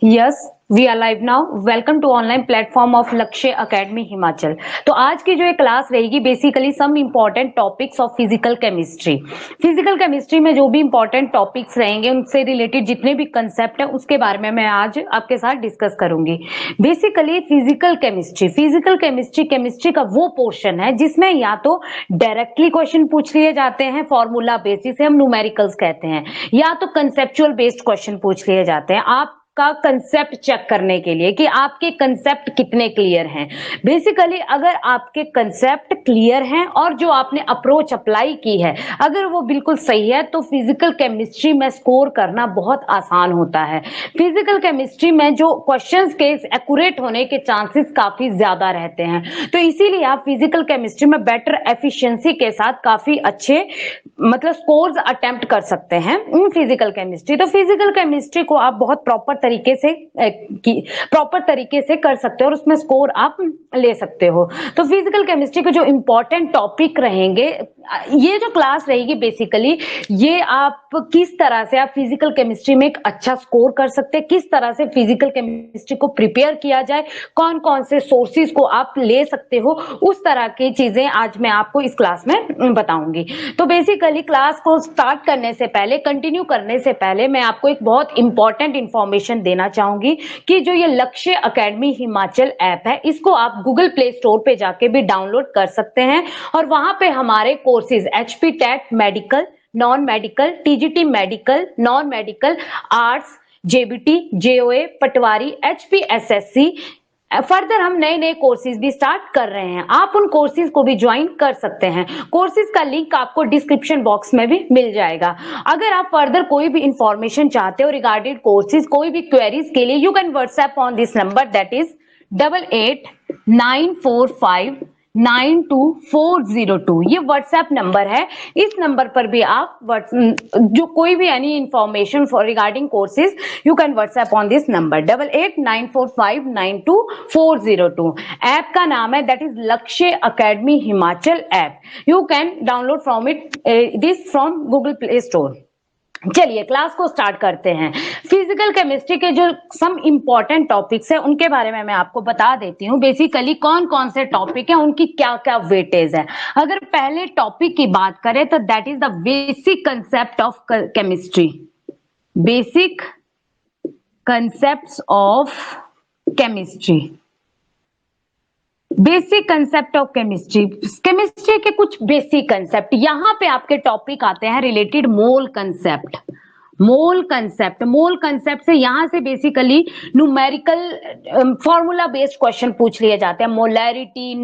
Yes we are live now. Welcome to online platform of Lakshya academy Himachal. तो आज की जो ये क्लास रहेगी basically some important topics of physical chemistry. Physical chemistry में जो भी इम्पॉर्टेंट टॉपिक्स रहेंगे उनसे रिलेटेड जितने भी कंसेप्ट है उसके बारे में मैं आज आपके साथ डिस्कस करूंगी। बेसिकली फिजिकल केमिस्ट्री केमिस्ट्री का वो पोर्शन है जिसमें या तो डायरेक्टली क्वेश्चन पूछ लिए जाते हैं फॉर्मूला बेसिस से, हम न्यूमेरिकल्स कहते हैं, या तो कंसेप्चुअल बेस्ड क्वेश्चन पूछ लिए जाते हैं आप का कंसेप्ट चेक करने के लिए कि आपके कंसेप्ट कितने क्लियर हैं। बेसिकली अगर आपके कंसेप्ट क्लियर हैं और जो आपने अप्रोच अप्लाई की है अगर वो बिल्कुल सही है तो फिजिकल केमिस्ट्री में स्कोर करना बहुत आसान होता है। फिजिकल केमिस्ट्री में जो क्वेश्चंस के एक्यूरेट होने के चांसेस काफी ज्यादा रहते हैं, तो इसीलिए आप फिजिकल केमिस्ट्री में बेटर एफिशिएंसी के साथ काफी अच्छे मतलब स्कोर्स अटेम्प्ट कर सकते हैं इन फिजिकल केमिस्ट्री। तो फिजिकल केमिस्ट्री को आप बहुत प्रॉपर तरीके से कर सकते हो और उसमें स्कोर आप ले सकते हो। तो फिजिकल केमिस्ट्री के जो इंपॉर्टेंट टॉपिक रहेंगे, ये जो क्लास रहेगी बेसिकली ये आप किस तरह से आप फिजिकल केमिस्ट्री में एक अच्छा स्कोर कर सकते हैं, किस तरह से फिजिकल केमिस्ट्री को प्रिपेयर किया जाए, कौन कौन से सोर्सेज को आप ले सकते हो, उस तरह की चीजें आज मैं आपको इस क्लास में बताऊंगी। तो बेसिकली क्लास को स्टार्ट करने से पहले, कंटिन्यू करने से पहले मैं आपको एक बहुत इंपॉर्टेंट इंफॉर्मेशन देना चाहूंगी कि जो ये लक्ष्य एकेडमी हिमाचल ऐप है इसको आप गूगल प्ले स्टोर पे जाके भी डाउनलोड कर सकते हैं और वहां पे हमारे courses HP TET medical, non medical, TGT medical, non medical, arts, JBT, JOA, patwari, HPSSC, further हम नए नए कोर्सेज भी स्टार्ट कर रहे हैं। आप उन कोर्सेज को भी ज्वाइन कर सकते हैं। कोर्सेज का लिंक आपको डिस्क्रिप्शन बॉक्स में भी मिल जाएगा। अगर आप फर्दर कोई भी इंफॉर्मेशन चाहते हो रिगार्डेड कोर्सेज, कोई भी क्वेरीज के लिए you can WhatsApp on this number that is 8894592402। ये व्हाट्सएप नंबर है। इस नंबर पर भी आप जो कोई भी any information for regarding courses you can WhatsApp on this number 8894592402। App का नाम है दैट इज लक्ष्य academy Himachal app. You can download from this from Google play store. चलिए क्लास को स्टार्ट करते हैं। फिजिकल केमिस्ट्री के जो सम इंपॉर्टेंट टॉपिक्स है उनके बारे में मैं आपको बता देती हूँ। बेसिकली कौन कौन से टॉपिक है, उनकी क्या क्या वेटेज है। अगर पहले टॉपिक की बात करें तो that is the basic concept of chemistry. Basic concepts of chemistry, basic concept of chemistry. Chemistry के कुछ बेसिक कंसेप्ट, यहां पे आपके टॉपिक आते हैं रिलेटेड मोल कंसेप्ट। मोल कंसेप्ट से यहां से basically numerical formula based question पूछ लिए जाते हैं। मोलैरिटी,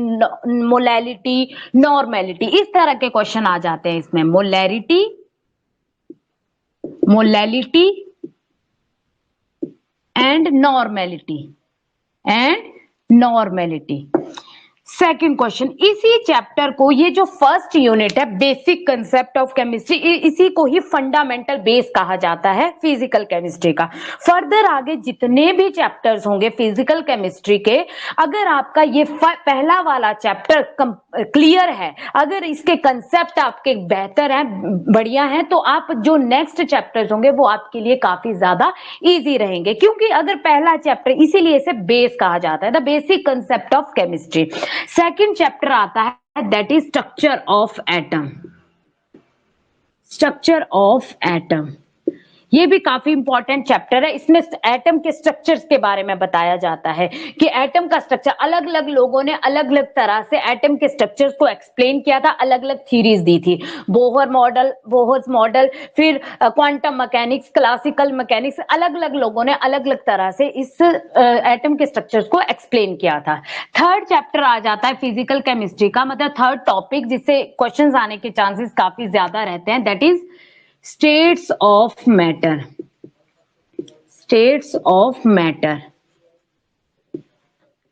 नॉर्मेलिटी, इस तरह के क्वेश्चन आ जाते हैं इसमें। Molarity and normality. Second question, इसी चैप्टर को, ये जो फर्स्ट यूनिट है बेसिक कंसेप्ट ऑफ केमिस्ट्री, इसी को ही फंडामेंटल बेस कहा जाता है फिजिकल केमिस्ट्री का। फर्दर आगे जितने भी चैप्टर्स होंगे फिजिकल केमिस्ट्री के, अगर आपका ये पहला वाला चैप्टर क्लियर है, अगर इसके कंसेप्ट आपके बेहतर हैं, बढ़िया हैं, तो आप जो नेक्स्ट चैप्टर्स होंगे वो आपके लिए काफी ज्यादा इजी रहेंगे। क्योंकि अगर पहला चैप्टर, इसीलिए इसे बेस कहा जाता है, the basic concept of chemistry. Second chapter आता है that is structure of atom. ये भी काफी इंपॉर्टेंट चैप्टर है। इसमें एटम के स्ट्रक्चर्स के बारे में बताया जाता है कि एटम का स्ट्रक्चर, अलग अलग लोगों ने अलग अलग तरह से एटम के स्ट्रक्चर्स को एक्सप्लेन किया था, अलग अलग थ्योरीज दी थी। बोहर्स मॉडल, फिर क्वांटम मैकेनिक्स, क्लासिकल मैकेनिक्स, अलग अलग लोगों ने अलग अलग तरह से इस एटम के स्ट्रक्चर्स को एक्सप्लेन किया था। थर्ड चैप्टर आ जाता है फिजिकल केमिस्ट्री का, मतलब थर्ड टॉपिक जिससे क्वेश्चंस आने के चांसेस काफी ज्यादा रहते हैं, that is states of matter.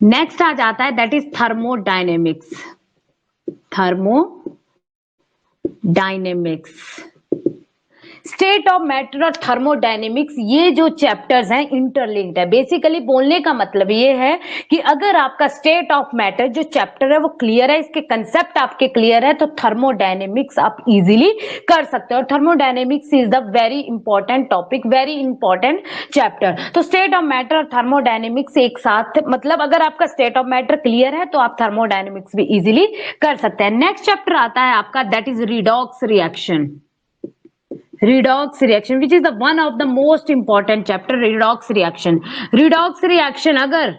Next आ जाता है that is thermodynamics. State of matter और थर्मोडायनेमिक्स, ये जो चैप्टर्स हैं इंटरलिंक्ड है। बेसिकली बोलने का मतलब ये है कि अगर आपका स्टेट ऑफ मैटर जो चैप्टर है वो क्लियर है, इसके कंसेप्ट आपके क्लियर है, तो थर्मोडायनेमिक्स आप इजीली कर सकते हो। और thermodynamics is the very important topic, very important chapter. तो स्टेट ऑफ मैटर और थर्मोडायनेमिक्स एक साथ, मतलब अगर आपका स्टेट ऑफ मैटर क्लियर है तो आप थर्मोडायनेमिक्स भी इजीली कर सकते हैं। नेक्स्ट चैप्टर आता है आपका, that is redox reaction. redox reaction which is the one of the most important chapter, redox reaction। redox reaction, अगर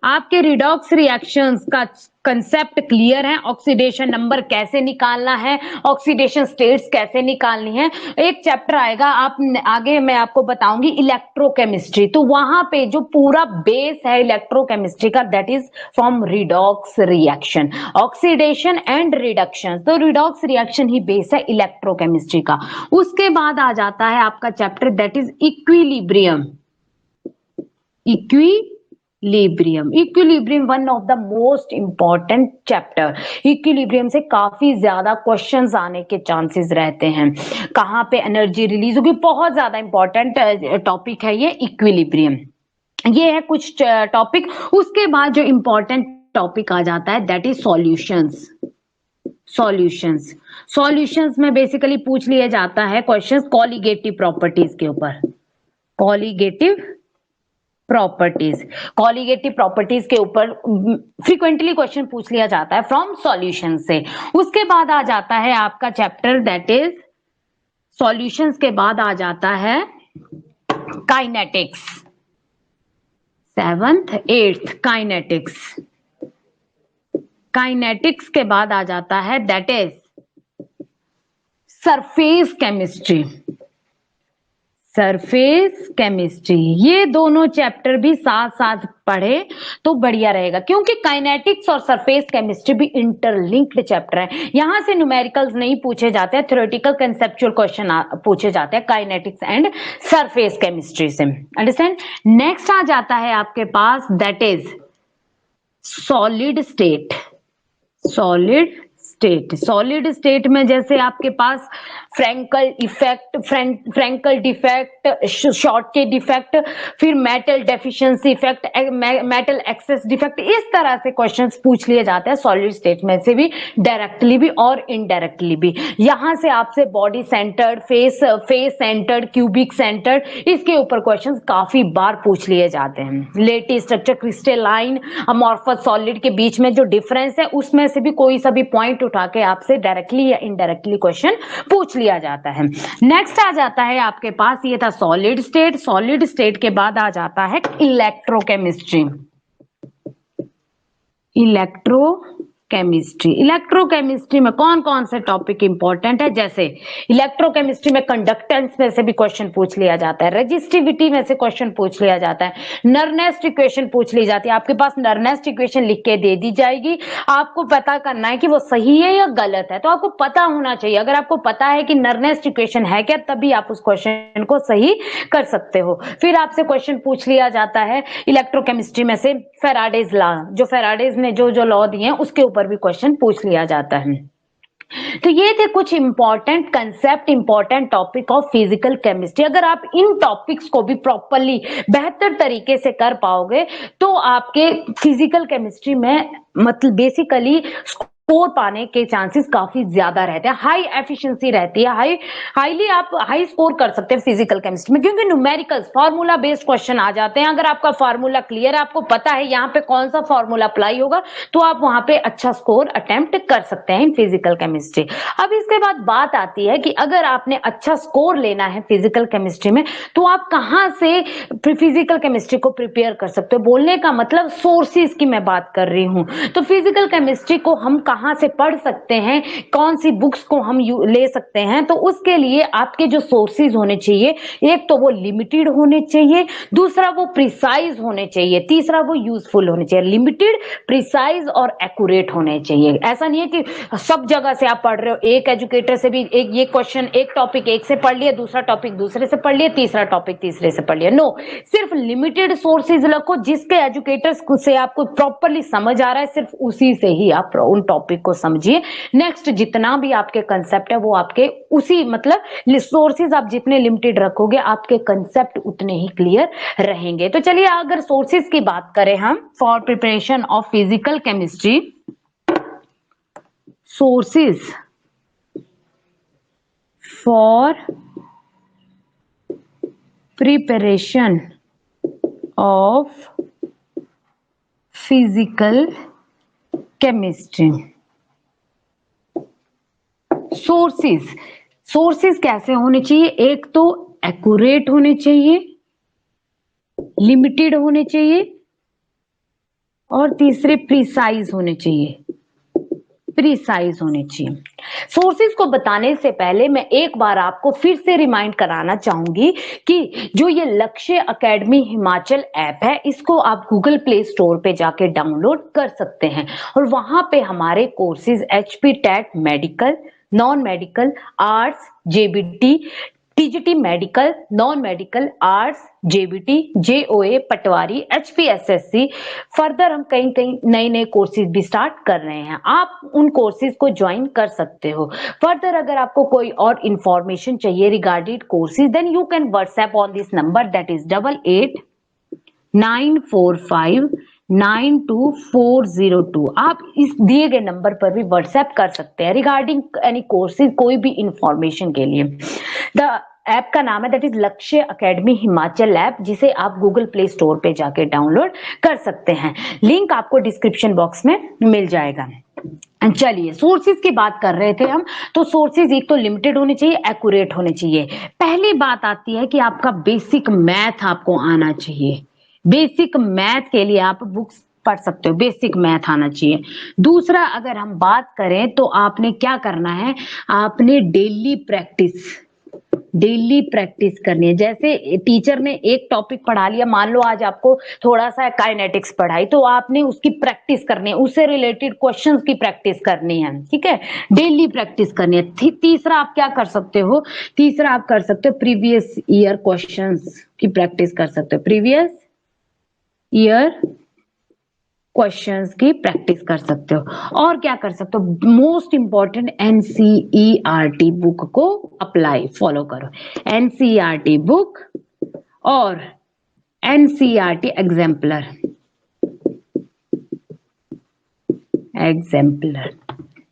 आपके रिडॉक्स रिएक्शंस का कंसेप्ट क्लियर है, ऑक्सीडेशन नंबर कैसे निकालना है, ऑक्सीडेशन स्टेट्स कैसे निकालनी है, एक चैप्टर आएगा आप आगे मैं आपको बताऊंगी इलेक्ट्रोकेमिस्ट्री, तो वहां पे जो पूरा बेस है इलेक्ट्रोकेमिस्ट्री का that is from redox reaction, oxidation and reduction. तो रिडॉक्स रिएक्शन ही बेस है इलेक्ट्रोकेमिस्ट्री का। उसके बाद आ जाता है आपका chapter that is equilibrium. Equilibrium one of the most important chapter. Equilibrium से काफी ज्यादा क्वेश्चंस आने के चांसेस रहते हैं, कहाँ पे एनर्जी रिलीज होगी, बहुत ज्यादा इंपॉर्टेंट टॉपिक है ये इक्विलिब्रियम। ये है कुछ टॉपिक। उसके बाद जो इंपॉर्टेंट टॉपिक आ जाता है दैट इज सॉल्यूशंस। सॉल्यूशंस में बेसिकली पूछ लिया जाता है क्वेश्चंस कॉलिगेटिव प्रॉपर्टीज के ऊपर। कॉलिगेटिव प्रॉपर्टीज के ऊपर फ्रीक्वेंटली क्वेश्चन पूछ लिया जाता है फ्रॉम सॉल्यूशन से। उसके बाद आ जाता है आपका चैप्टर दैट इज सॉल्यूशंस के बाद आ जाता है काइनेटिक्स, 7th 8th काइनेटिक्स के बाद आ जाता है दैट इज सरफेस केमिस्ट्री। ये दोनों चैप्टर भी साथ साथ पढ़े तो बढ़िया रहेगा, क्योंकि काइनेटिक्स और सरफेस केमिस्ट्री भी इंटरलिंक्ड चैप्टर है। यहां से न्यूमेरिकल्स नहीं पूछे जाते हैं, थ्योरेटिकल कंसेप्चुअल क्वेश्चन पूछे जाते हैं काइनेटिक्स एंड सरफेस केमिस्ट्री से। अंडरस्टैंड। नेक्स्ट आ जाता है आपके पास दैट इज सॉलिड स्टेट में जैसे आपके पास फ्रैंकल डिफेक्ट, शॉर्टेज डिफेक्ट, फिर metal deficiency effect, metal access defect, इस तरह से क्वेश्चंस पूछ लिए जाते हैं सॉलिड स्टेट में से भी, डायरेक्टली भी और इनडायरेक्टली भी। यहां से आपसे body centred, face centred, cubic centred, इसके ऊपर क्वेश्चंस काफी बार पूछ लिए जाते हैं। लेटी स्ट्रक्चर, क्रिस्टलाइन, अमॉर्फस सॉलिड के बीच में जो डिफरेंस है उसमें से भी कोई सा भी पॉइंट उठा के आपसे डायरेक्टली या इनडायरेक्टली क्वेश्चन पूछ लिया जाता है। नेक्स्ट आ जाता है आपके पास, ये था सॉलिड स्टेट के बाद आ जाता है इलेक्ट्रोकेमिस्ट्री में कौन कौन से टॉपिक इंपॉर्टेंट है, जैसे इलेक्ट्रोकेमिस्ट्री में कंडक्टेंस में से भी क्वेश्चन पूछ लिया जाता है, रेजिस्टिविटी में से क्वेश्चन पूछ लिया जाता है, नरनेस्ट इक्वेशन पूछ ली जाती है। आपके पास नरनेस्ट इक्वेशन लिख के दे दी जाएगी, आपको पता करना है कि वो सही है या गलत है, तो आपको पता होना चाहिए। अगर आपको पता है कि नरनेस्ट इक्वेशन है क्या, तभी आप उस क्वेश्चन को सही कर सकते हो। फिर आपसे क्वेश्चन पूछ लिया जाता है इलेक्ट्रोकेमिस्ट्री में से फैराडेज लॉ, जो फैराडेज ने जो लॉ दिए हैं उसके ऊपर भी क्वेश्चन पूछ लिया जाता है। तो ये थे कुछ important concept, important topic of physical chemistry. अगर आप इन टॉपिक्स को भी प्रॉपरली बेहतर तरीके से कर पाओगे तो आपके फिजिकल केमिस्ट्री में मतलब बेसिकली स्कोर पाने के चांसेस काफी ज्यादा रहते हैं, हाई एफिशिएंसी रहती है, आप हाई स्कोर कर सकते हैं फिजिकल केमिस्ट्री में, क्योंकि न्यूमेरिकल्स फार्मूला बेस्ड क्वेश्चन आ जाते हैं। अगर आपका फार्मूला क्लियर है, आपको पता है यहाँ पे कौन सा फार्मूला अप्लाई होगा, तो आप वहां पे अच्छा स्कोर अटेम्प्ट कर सकते हैं इन फिजिकल केमिस्ट्री। अब इसके बाद बात आती है कि अगर आपने अच्छा स्कोर लेना है फिजिकल केमिस्ट्री में, तो आप कहाँ से फिजिकल केमिस्ट्री को प्रिपेयर कर सकते हो। बोलने का मतलब सोर्सेज की मैं बात कर रही हूँ। तो फिजिकल केमिस्ट्री को हम कहाँ से पढ़ सकते हैं, कौन सी बुक्स को हम ले सकते हैं, तो उसके लिए आपके जो सोर्सेज होने चाहिए, एक तो वो लिमिटेड होने चाहिए, दूसरा वो प्रिसाइज होने चाहिए, तीसरा वो यूजफुल होने चाहिए। लिमिटेड, प्रिसाइज और एक्यूरेट होने चाहिए। ऐसा नहीं है कि सब जगह से आप पढ़ रहे हो, एक एजुकेटर से भी एक ये क्वेश्चन, एक टॉपिक एक से पढ़ लिया, दूसरा टॉपिक दूसरे से पढ़ लिया, तीसरा टॉपिक तीसरे से पढ़ लिया। नो, सिर्फ लिमिटेड सोर्सेज रखो, जिसके एजुकेटर्स से आपको प्रॉपरली समझ आ रहा है, सिर्फ उसी से ही आप उन टॉपिक टॉपिक को समझिए। नेक्स्ट जितना भी आपके कंसेप्ट है वो आपके उसी मतलब सोर्सेज आप जितने लिमिटेड रखोगे आपके कंसेप्ट उतने ही क्लियर रहेंगे। तो चलिए अगर सोर्सेज की बात करें हम for preparation of physical chemistry, sources for preparation of physical chemistry. Sources कैसे होने चाहिए? एक तो एक्यूरेट होने चाहिए, लिमिटेड होने चाहिए और तीसरे प्रिसाइज होने चाहिए। सोर्सेज को बताने से पहले मैं एक बार आपको फिर से रिमाइंड कराना चाहूंगी कि जो ये लक्ष्य एकेडमी हिमाचल ऐप है इसको आप गूगल प्ले स्टोर पे जाके डाउनलोड कर सकते हैं और वहां पे हमारे courses HP TET medical, non medical, arts, JBT, TGT medical, non medical, arts, JBT, JOA, patwari, HPSSC, further हम कई कई नए नए कोर्सेज भी स्टार्ट कर रहे हैं। आप उन कोर्सेज को ज्वाइन कर सकते हो। फर्दर अगर आपको कोई और इंफॉर्मेशन चाहिए regarding courses then you can WhatsApp on this number that is 8894592402। आप इस दिए गए नंबर पर भी व्हाट्सएप कर सकते हैं रिगार्डिंग एनी कोर्सेज, कोई भी इंफॉर्मेशन के लिए। द ऐप का नाम है दैट इज लक्ष्य एकेडमी हिमाचल ऐप, जिसे आप गूगल प्ले स्टोर पे जाके डाउनलोड कर सकते हैं। लिंक आपको डिस्क्रिप्शन बॉक्स में मिल जाएगा। चलिए सोर्सेज की बात कर रहे थे हम, तो सोर्सेज एक तो लिमिटेड होने चाहिए, एक्यूरेट होने चाहिए। पहली बात आती है कि आपका बेसिक मैथ आपको आना चाहिए। बेसिक मैथ के लिए आप बुक्स पढ़ सकते हो, बेसिक मैथ आना चाहिए। दूसरा अगर हम बात करें तो आपने क्या करना है, आपने डेली प्रैक्टिस करनी है। जैसे टीचर ने एक टॉपिक पढ़ा लिया, मान लो आज आपको थोड़ा सा काइनेटिक्स पढ़ाई, तो आपने उसकी प्रैक्टिस करनी है, उससे रिलेटेड क्वेश्चंस की प्रैक्टिस करनी है, ठीक है, डेली प्रैक्टिस करनी है। तीसरा आप क्या कर सकते हो, तीसरा आप कर सकते हो प्रीवियस ईयर क्वेश्चंस की प्रैक्टिस कर सकते हो, प्रीवियस ईयर क्वेश्चंस की प्रैक्टिस कर सकते हो। और क्या कर सकते हो, मोस्ट इंपॉर्टेंट एनसीईआरटी बुक को अप्लाई फॉलो करो। एनसीईआरटी बुक और एनसीईआरटी एग्जाम्पलर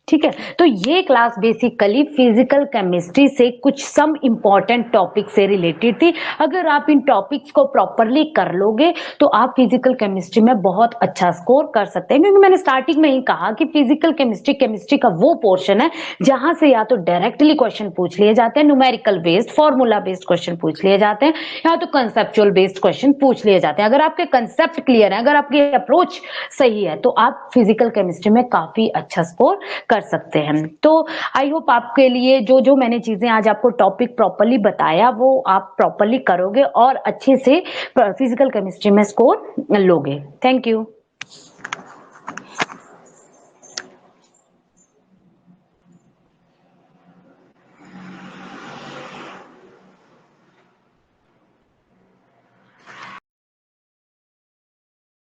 ठीक है। तो ये क्लास बेसिकली फिजिकल केमिस्ट्री से कुछ सम इंपॉर्टेंट टॉपिक से रिलेटेड थी। अगर आप इन टॉपिक्स को प्रॉपरली कर लोगे तो आप फिजिकल केमिस्ट्री में बहुत अच्छा स्कोर कर सकते हैं, क्योंकि मैंने स्टार्टिंग में ही कहा कि फिजिकल केमिस्ट्री का वो पोर्शन है जहां से या तो डायरेक्टली क्वेश्चन पूछ लिए जाते हैं, numerical based formula based question पूछ लिए जाते हैं, या तो कंसेप्चुअल बेस्ड क्वेश्चन पूछ लिए जाते हैं। अगर आपके कंसेप्ट क्लियर है, अगर आपकी अप्रोच सही है, तो आप फिजिकल केमिस्ट्री में काफी अच्छा स्कोर कर सकते हैं। तो आई होप आपके लिए जो जो मैंने चीजें आज आपको टॉपिक प्रॉपरली बताया वो आप प्रॉपरली करोगे और अच्छे से फिजिकल केमिस्ट्री में स्कोर लोगे। Thank you.